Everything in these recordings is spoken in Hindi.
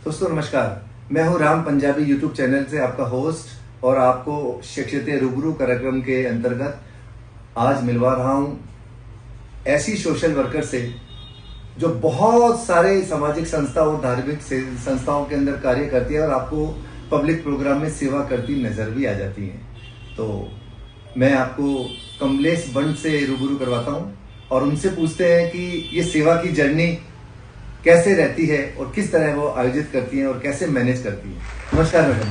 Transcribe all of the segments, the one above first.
दोस्तों नमस्कार, मैं हूं राम पंजाबी यूट्यूब चैनल से आपका होस्ट और आपको शिक्षित रूबरू कार्यक्रम के अंतर्गत आज मिलवा रहा हूं ऐसी सोशल वर्कर से जो बहुत सारे सामाजिक संस्था और धार्मिक संस्थाओं के अंदर कार्य करती है और आपको पब्लिक प्रोग्राम में सेवा करती नजर भी आ जाती है। तो मैं आपको कमलेश बंड से रूबरू करवाता हूं और उनसे पूछते हैं कि ये सेवा की जर्नी कैसे रहती है और किस तरह वो आयोजित करती हैं और कैसे मैनेज करती हैं। नमस्कार मैडम।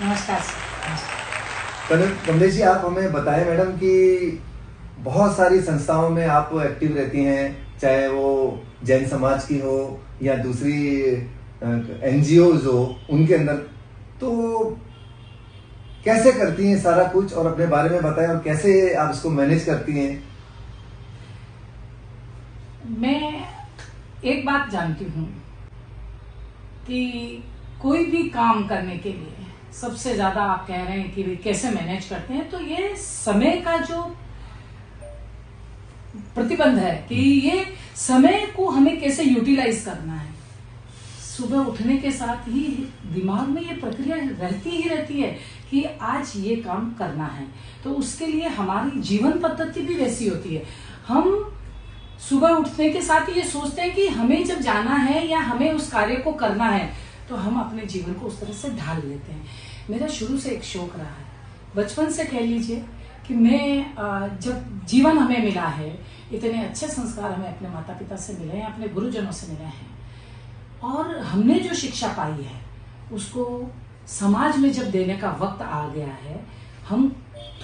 नमस्कार सर। कमलेश जी, आप हमें बताएं मैडम कि बहुत सारी संस्थाओं में आप एक्टिव रहती हैं, चाहे वो जैन समाज की हो या दूसरी एनजीओज हो, उनके अंदर तो कैसे करती हैं सारा कुछ और अपने बारे में बताएं और कैसे आप इसको मैनेज करती हैं। मैं एक बात जानती हूँ कि कोई भी काम करने के लिए सबसे ज्यादा आप कह रहे हैं कि कैसे मैनेज करते हैं, तो ये समय का जो प्रतिबंध है कि ये समय को हमें कैसे यूटिलाइज करना है। सुबह उठने के साथ ही दिमाग में ये प्रक्रिया रहती ही रहती है कि आज ये काम करना है, तो उसके लिए हमारी जीवन पद्धति भी वैसी होती है। हम सुबह उठने के साथ ही ये सोचते हैं कि हमें जब जाना है या हमें उस कार्य को करना है, तो हम अपने जीवन को उस तरह से ढाल लेते हैं। मेरा शुरू से एक शौक रहा है, बचपन से कह लीजिए कि मैं जब जीवन हमें मिला है, इतने अच्छे संस्कार हमें अपने माता पिता से मिले हैं, अपने गुरुजनों से मिले हैं, और हमने जो शिक्षा पाई है उसको समाज में जब देने का वक्त आ गया है, हम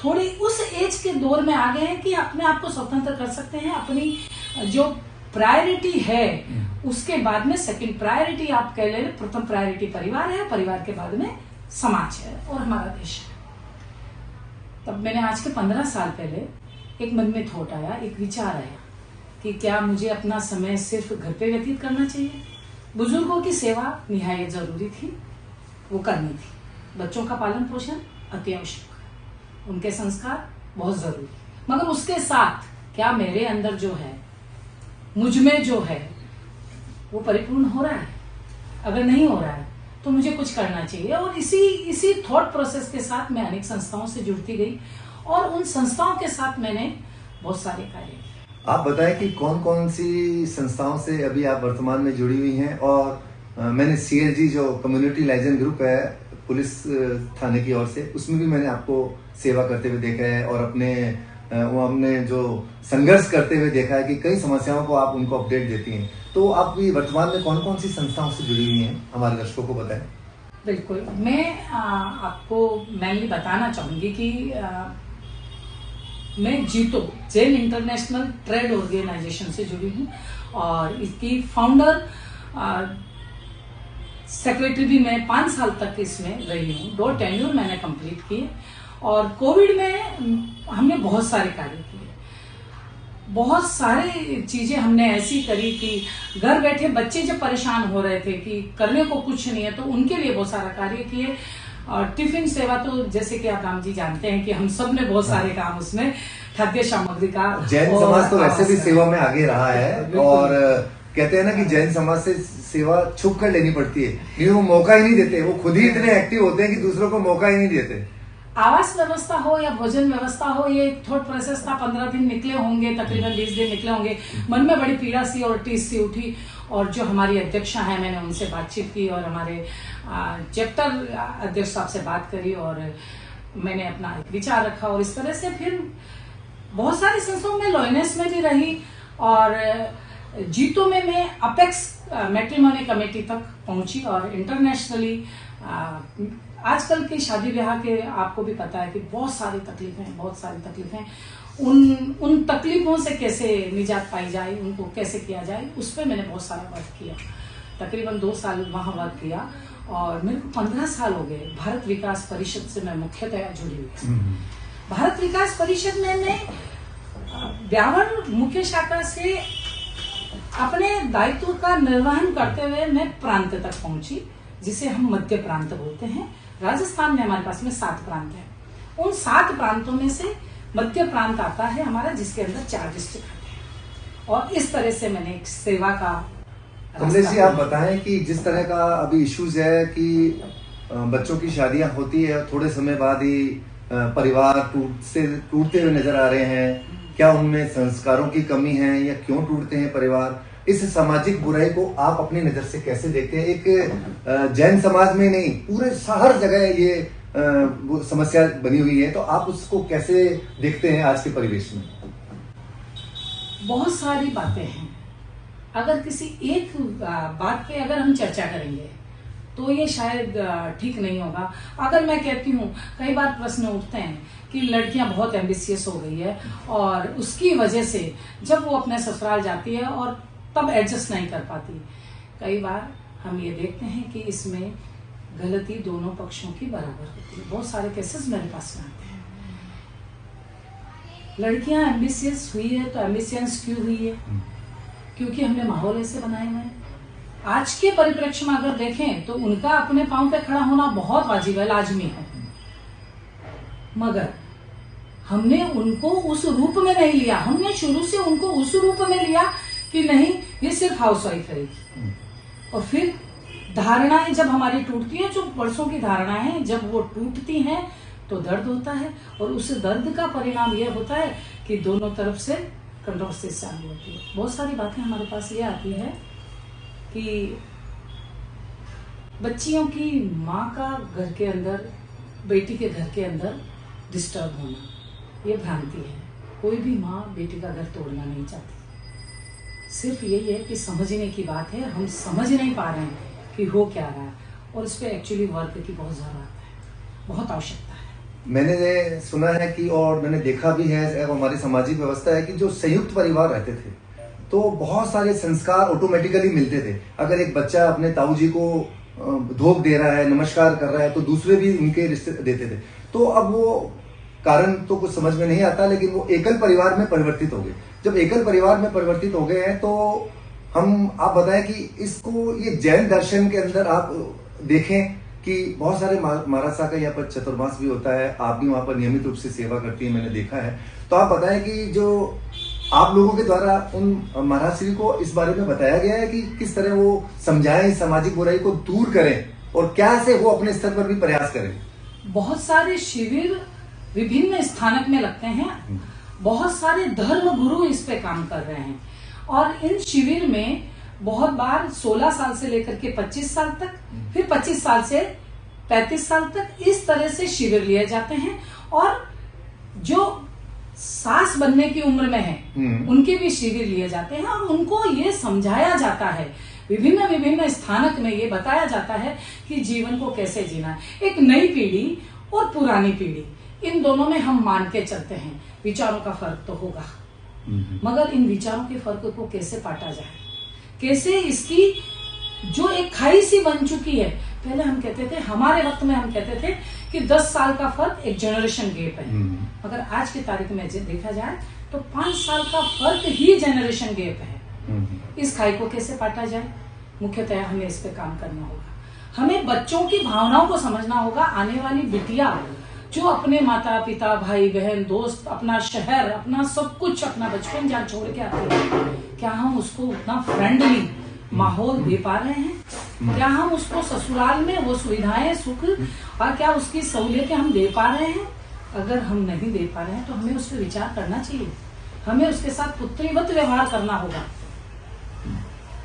थोड़ी उस एज के दौर में आ गए हैं कि अपने आप को स्वतंत्र कर सकते हैं। अपनी जो प्रायोरिटी है उसके बाद में सेकंड प्रायोरिटी आप कह ले, प्रथम प्रायोरिटी परिवार है, परिवार के बाद में समाज है और हमारा देश है। तब मैंने आज के 15 साल पहले एक मन में थॉट आया, एक विचार आया कि क्या मुझे अपना समय सिर्फ घर पे व्यतीत करना चाहिए। बुजुर्गों की सेवा निहायत जरूरी थी, वो करनी थी। बच्चों का पालन पोषण अति आवश्यक, उनके संस्कार बहुत जरूरी, मगर उसके साथ क्या मेरे अंदर जो है, मुझ में जो है, वो परिपूर्ण हो रहा है। अगर नहीं हो रहा है तो मुझे कुछ करना चाहिए। और इसी थॉट प्रोसेस के साथ मैं अनेक संस्थाओं से जुड़ती गई और उन संस्थाओं के साथ मैंने बहुत सारे कार्य किए। आप बताएं कि कौन कौन सी संस्थाओं से अभी आप वर्तमान में जुड़ी हुई हैं। और मैंने CLG जो कम्युनिटी लाइजेंस ग्रुप है पुलिस थाने की ओर से, उसमें भी मैंने आपको सेवा करते हुए देखा है और हमने जो संघर्ष करते हुए देखा है कि कई समस्याओं को आप उनको अपडेट देती हैं। तो आप भी वर्तमान में कौन कौन सी संस्थाओं से जुड़ी हुई हैं, हमारे दर्शकों को बताएं। बिल्कुल, मैं आपको मेनली बताना चाहूंगी कि मैं जीतो जैन इंटरनेशनल ट्रेड ऑर्गेनाइजेशन से जुड़ी हूँ और इसकी फाउंडर सेक्रेटरी भी मैं 5 साल तक इसमें रही हूँ। 2 टेन्योर मैंने कंप्लीट किए और कोविड में हमने बहुत सारे कार्य किए। बहुत सारी चीजें हमने ऐसी करी कि घर बैठे बच्चे जब परेशान हो रहे थे कि करने को कुछ नहीं है, तो उनके लिए बहुत सारा कार्य किए। और टिफिन सेवा तो जैसे कि आप राम जी जानते हैं कि हम सब ने बहुत सारे काम उसमें, खाद्य सामग्री का। जैन समाज तो वैसे भी सेवा में आगे रहा है और कहते हैं ना कि जैन समाज से सेवा छुप कर लेनी पड़ती है, लेकिन वो मौका ही नहीं देते। वो खुद ही इतने एक्टिव होते हैं कि दूसरों को मौका ही नहीं देते। आवास व्यवस्था हो या भोजन व्यवस्था हो, ये थॉट प्रोसेस था। 15 दिन निकले होंगे, तकरीबन 20 दिन निकले होंगे। मन में बड़ी पीड़ा सी और टीस सी उठी और जो हमारी अध्यक्षा है, मैंने उनसे बातचीत की और हमारे चैप्टर अध्यक्ष साहब से बात करी और मैंने अपना एक विचार रखा और इस तरह से फिर बहुत सारी संस्थाओं में, लॉयनेस में भी रही और जीतो में मैं अपेक्स मैट्रिमोनी कमेटी तक पहुंची और इंटरनेशनली आजकल के शादी ब्याह के आपको भी पता है कि बहुत सारी तकलीफें, उन तकलीफों से कैसे निजात पाई जाए, उनको कैसे किया जाए, उस पर मैंने बहुत सारा वर्क किया। तकरीबन 2 साल वहाँ वर्क किया और मेरे को 15 साल हो गए। भारत विकास परिषद से मैं मुख्यतया जुड़ी हुई। भारत विकास परिषद में मैं व्यावरण मुख्य शाखा से अपने दायित्व का निर्वहन करते हुए मैं प्रांत तक पहुंची, जिसे हम मध्य प्रांत बोलते हैं। राजस्थान में हमारे पास में 7 प्रांत हैं। उन 7 प्रांतों में से मध्य प्रांत आता है हमारा, जिसके अंदर 4 डिस्ट्रिक्ट आते हैं। और इस तरह से मैंने एक सेवा का कमलेश जी, आप बताएं कि जिस तरह का अभी इश्यूज है कि बच्चों की शादियां होती है और थोड़े समय बाद ही परिवार टूटते हुए नजर आ रहे हैं, क्या उनमें संस्कारों की कमी है या क्यों टूटते हैं परिवार? इस सामाजिक बुराई को आप अपनी नजर से कैसे देखते हैं? एक जैन समाज में नहीं, पूरे हर जगह ये वो समस्या बनी हुई है, तो आप उसको कैसे देखते हैं आज के परिवेश में? बहुत सारी बातें हैं। अगर किसी एक बात पे अगर हम चर्चा करेंगे तो ये शायद ठीक नहीं होगा। अगर मैं कहती हूँ, कई बार प्रश्न उठते हैं कि लड़कियां बहुत एम्बिशियस हो गई है और उसकी वजह से जब वो अपने ससुराल जाती है और तब एडजस्ट नहीं कर पाती। कई बार हम ये देखते हैं कि इसमें गलती दोनों पक्षों की बराबर होती है। बहुत सारे केसेस मेरे पास में आते हैं। लड़कियां एम्बिशियस हुई है तो एम्बिशियस क्यों हुई है? क्योंकि हमने माहौल ऐसे बनाए हुए हैं। आज के परिप्रेक्ष्य में अगर देखें तो उनका अपने पांव पे खड़ा होना बहुत वाजिब है, लाजमी है, मगर हमने उनको उस रूप में नहीं लिया। हमने शुरू से उनको उस रूप में लिया कि नहीं, ये सिर्फ हाउसवाइफ रहेगी। और फिर धारणाएं जब हमारी टूटती है, जो वर्षों की धारणाएं जब वो टूटती हैं तो दर्द होता है, और उस दर्द का परिणाम यह होता है कि दोनों तरफ से कंट्रोवर्सी चालू होती है। बहुत सारी बातें हमारे पास ये आती है कि बच्चियों की माँ का घर के अंदर, बेटी के घर के अंदर डिस्टर्ब होना, ये भ्रांति है। कोई भी माँ बेटी का घर तोड़ना नहीं चाहती। सिर्फ यही है कि समझने की बात है, हम समझ नहीं पा रहे हैं कि हो क्या रहा है, और इस पे एक्चुअली वर्क की बहुत जरूरत है, बहुत आवश्यकता है। मैंने सुना है कि, और मैंने देखा भी है, हमारी सामाजिक व्यवस्था है कि जो संयुक्त परिवार रहते थे तो बहुत सारे संस्कार ऑटोमेटिकली मिलते थे। अगर एक बच्चा अपने ताऊ जी को धोख दे रहा है, नमस्कार कर रहा है, तो दूसरे भी उनके रिश्ते देते थे। तो अब वो कारण तो कुछ समझ में नहीं आता, लेकिन वो एकल परिवार में परिवर्तित हो गए। जब एकल परिवार में परिवर्तित हो गए हैं तो आप बताएं कि इसको, ये जैन दर्शन के अंदर आप देखें कि बहुत सारे महाराज साहब का यहाँ पर चतुर्मास भी होता है, आप भी वहां पर नियमित रूप से सेवा करती है, मैंने देखा है। तो आप बताएं कि जो आप लोगों के द्वारा उन महाराज श्री को इस बारे में बताया गया है कि किस तरह वो समझाएं, सामाजिक बुराई को दूर करें, और क्या से वो अपने स्तर पर भी प्रयास करें? बहुत सारे शिविर विभिन्न स्थानक में लगते हैं, बहुत सारे धर्म गुरु इस पे काम कर रहे हैं, और इन शिविर में बहुत बार 16 साल से लेकर के 25 साल तक, फिर 25 साल से 35 साल तक इस तरह से शिविर लिए जाते हैं। और जो सास बनने की उम्र में है उनके भी शिविर लिए जाते हैं, और उनको ये समझाया जाता है, विभिन्न विभिन्न स्थानक में ये बताया जाता है कि जीवन को कैसे जीना है। एक नई पीढ़ी और पुरानी पीढ़ी, इन दोनों में हम मान के चलते हैं, विचारों का फर्क तो होगा, मगर इन विचारों के फर्क को कैसे पाटा जाए, कैसे इसकी जो एक खाई सी बन चुकी है। पहले हम कहते थे, हमारे वक्त में हम कहते थे कि 10 साल का फर्क एक जनरेशन गैप है, मगर आज की तारीख में देखा जाए तो 5 साल का फर्क ही जनरेशन गैप है। इस खाई को कैसे पाटा जाए? मुख्यतः हमें इस पे काम करना होगा। हमें बच्चों की भावनाओं को समझना होगा। आने वाली बिटिया जो अपने माता पिता, भाई बहन, दोस्त, अपना शहर, अपना सब कुछ, अपना बचपन जहाँ छोड़ के आती है, क्या हम उसको उतना फ्रेंडली माहौल दे पा रहे हैं? क्या हम उसको ससुराल में वो सुविधाएं, सुख और क्या उसकी सहूलियतें हम दे पा रहे हैं? अगर हम नहीं दे पा रहे हैं तो हमें उस पर विचार करना चाहिए। हमें उसके साथ पुत्रीवत व्यवहार करना होगा,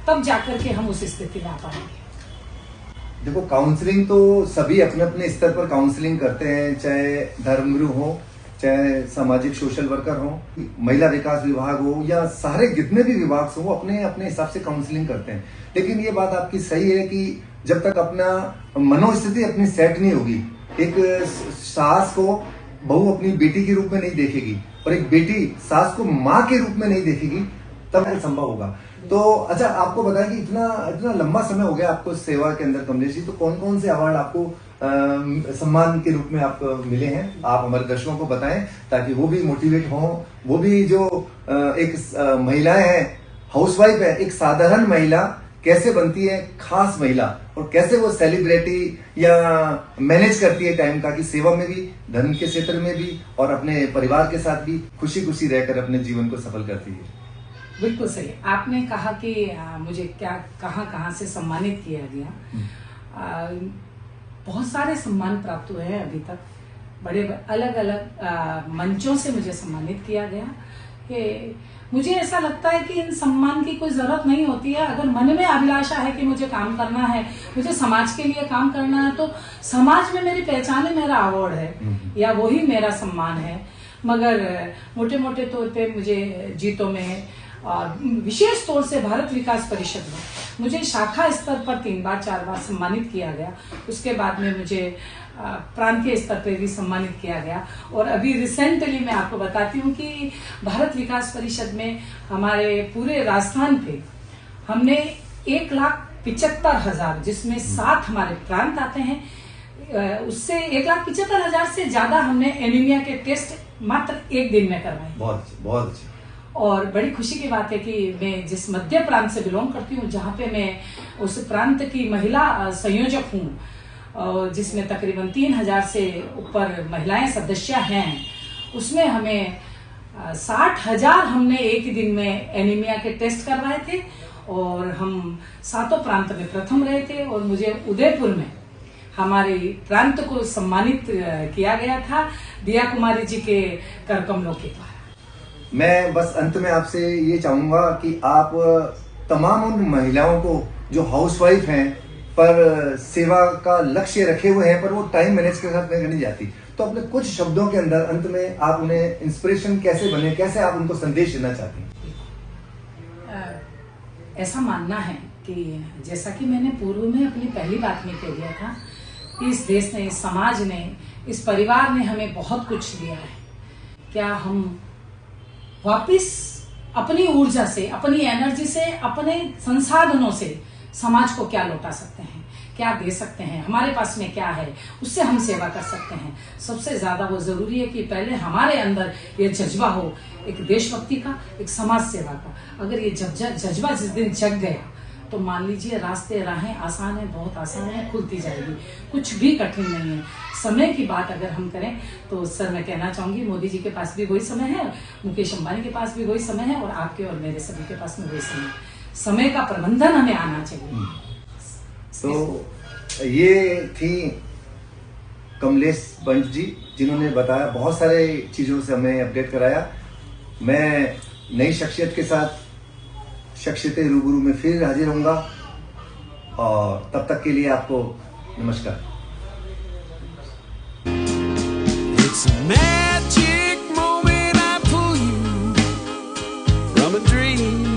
तब जाकर के हम उस स्थिति में आ पाएंगे। देखो, काउंसलिंग तो सभी अपने अपने स्तर पर काउंसलिंग करते हैं, चाहे धर्मगुरु हो, चाहे सामाजिक सोशल वर्कर हो, महिला विकास विभाग हो, या सारे जितने भी विभाग हो, वो अपने अपने हिसाब से काउंसलिंग करते हैं। लेकिन ये बात आपकी सही है कि जब तक अपना मनोस्थिति अपनी सेट नहीं होगी, एक सास को बहू अपनी बेटी के रूप में नहीं देखेगी और एक बेटी सास को माँ के रूप में नहीं देखेगी, तब वो संभव होगा। तो अच्छा, आपको बताएं कि इतना लंबा समय हो गया आपको सेवा के अंदर कमलेश जी, तो कौन कौन से अवार्ड आपको सम्मान के रूप में आपको मिले हैं? आप हमारे दर्शकों को बताएं ताकि वो भी मोटिवेट हों। वो भी जो एक महिलाएं हैं, हाउसवाइफ है, एक साधारण महिला कैसे बनती है खास महिला, और कैसे वो सेलिब्रिटी या मैनेज करती है टाइम का, कि सेवा में भी, धर्म के क्षेत्र में भी, और अपने परिवार के साथ भी खुशी खुशी रहकर अपने जीवन को सफल करती है। बिल्कुल सही। आपने कहा कि मुझे क्या कहाँ से सम्मानित किया गया। बहुत सारे सम्मान प्राप्त हुए हैं अभी तक, बड़े अलग अलग मंचों से मुझे सम्मानित किया गया। कि मुझे ऐसा लगता है कि इन सम्मान की कोई जरूरत नहीं होती है। अगर मन में अभिलाषा है कि मुझे काम करना है, मुझे समाज के लिए काम करना है, तो समाज में मेरी पहचान ही मेरा अवार्ड है या वही मेरा सम्मान है। मगर मोटे मोटे तौर पे मुझे जीतों में और विशेष तौर से भारत विकास परिषद में मुझे शाखा स्तर पर 3 बार 4 बार सम्मानित किया गया। उसके बाद में मुझे प्रांतीय स्तर पर भी सम्मानित किया गया। और अभी रिसेंटली मैं आपको बताती हूँ कि भारत विकास परिषद में हमारे पूरे राजस्थान पे हमने 1,75,000, जिसमें 7 हमारे प्रांत आते हैं, उससे 1,75,000 से ज्यादा हमने एनीमिया के टेस्ट मात्र 1 दिन में करवाए। बहुत अच्छा। और बड़ी खुशी की बात है कि मैं जिस मध्य प्रांत से बिलोंग करती हूँ, जहाँ पे मैं उस प्रांत की महिला संयोजक हूँ, जिसमें तकरीबन 3,000 से ऊपर महिलाएं सदस्य हैं, उसमें हमें 60,000 हमने एक ही दिन में एनीमिया के टेस्ट करवाए थे और हम 7 प्रांत में प्रथम रहे थे। और मुझे उदयपुर में हमारे प्रांत को सम्मानित किया गया था दिया कुमारी जी के कर कमलों के द्वारा। मैं बस अंत में आपसे ये चाहूंगा कि आप तमाम उन महिलाओं को जो हाउसवाइफ हैं पर सेवा का लक्ष्य रखे हुए हैं, पर वो टाइम मैनेज के साथ नहीं जाती, तो अपने कुछ शब्दों के अंदर अंत में आप उन्हें इंस्पिरेशन कैसे बने, कैसे आप उनको संदेश देना चाहती हैं? ऐसा मानना है कि जैसा कि मैंने पूर्व में अपनी पहली बात में कह दिया था, इस देश ने, इस समाज ने, इस परिवार ने हमें बहुत कुछ दिया है। क्या हम वापिस अपनी ऊर्जा से, अपनी एनर्जी से, अपने संसाधनों से समाज को क्या लौटा सकते हैं, क्या दे सकते हैं, हमारे पास में क्या है, उससे हम सेवा कर सकते हैं। सबसे ज्यादा वो जरूरी है कि पहले हमारे अंदर ये जज्बा हो, एक देशभक्ति का, एक समाज सेवा का। अगर ये जज्बा जिस दिन जग गया तो मान लीजिए रास्ते राहें आसान है, बहुत आसान है, खुलती जाएगी, कुछ भी कठिन नहीं है। समय की बात अगर हम करें तो सर मैं कहना चाहूंगी, मोदी जी के पास भी वही समय है, मुकेश अंबानी के पास भी वही समय है, और आपके और मेरे सभी के पास में वही समय है। समय का प्रबंधन हमें आना चाहिए। तो ये थी कमलेश पंत जी, जिन्होंने बताया, बहुत सारे चीजों से हमें अपडेट कराया। मैं नई शख्सियत के साथ शख्सियतें रूबरू में फिर हाजिर होऊंगा, और तब तक के लिए आपको नमस्कार। It's a magic moment I pull you from a dream.